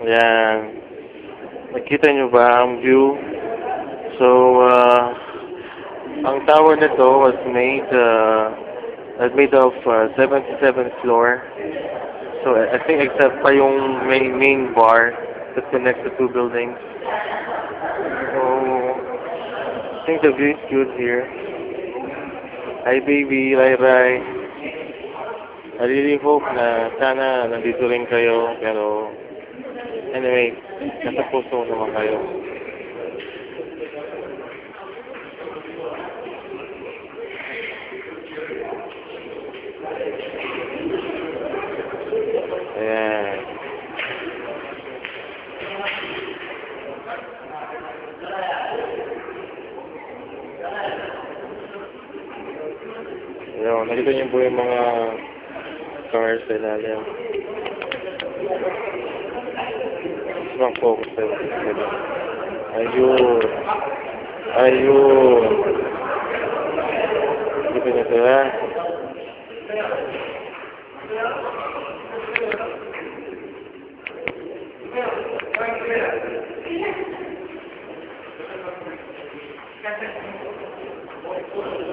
Ayan. Nakita nyo ba ang view? So, ang tower nito was made of 77th floor. So, I think except pa yung main bar that connects the two buildings. So, I think the view is good here. Hi baby, Rai Rai. I really hope na sana nandito rin kayo, pero anyway, nasa puso naman kayo. Ayan. Ayan, nakita niyo po yung mga cars sa ilalim. Bang focus tayo. Ayun. Ayun. Kita niyo sila.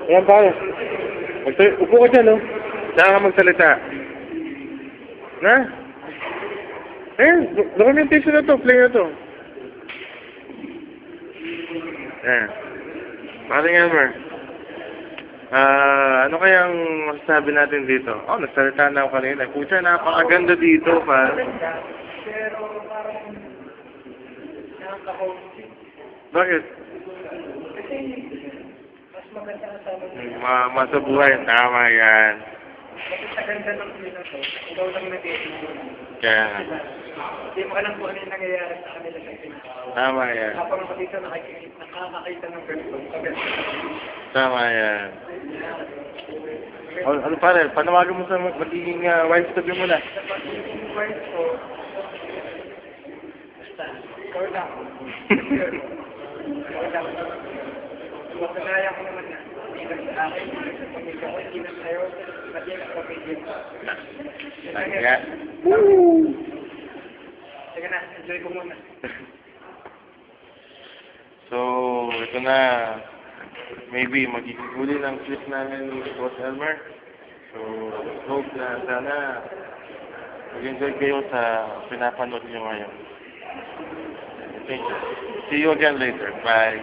Ayan pare. Upo ka dyan, no? Saan ka magsalita? Na? Documentation na to, play na to. Ayan. Paring Elmer. Ano kayang masasabi natin dito? Oh, nagsalita na ako kanina. Pucha, napakaganda dito, pa. Pero parang nakaka-homesick. Bakit? Kasi mas maganda kasama mo. Sa buhay, tama yan. Kasi sa ganda ng view na to, ikaw lang nag-i-enjoy. Kaya, Hindi mo alam kung ano yung nangyayari sa kanila sa akin. tama yan. Habang ako dito nakakakita ng ganito. Tama yan. Ano pare, panawagan mo sa magiging wife to be mo na. Sa pagiging wife ko, basta, ikaw lang. Ikaw lang. Masanaya ko naman na. Hindi lang sa akin. Pamilya ko, hindi lang sa'yo. Pati ang pamilya ko. Kaya, Sige na, enjoy ko muna. so, ito na. Maybe magiging huli ng clip namin ni Boss Elmer. So, hope na sana mag-enjoy kayo sa pinapanood nyo ngayon. Thank you. See you again later. Bye.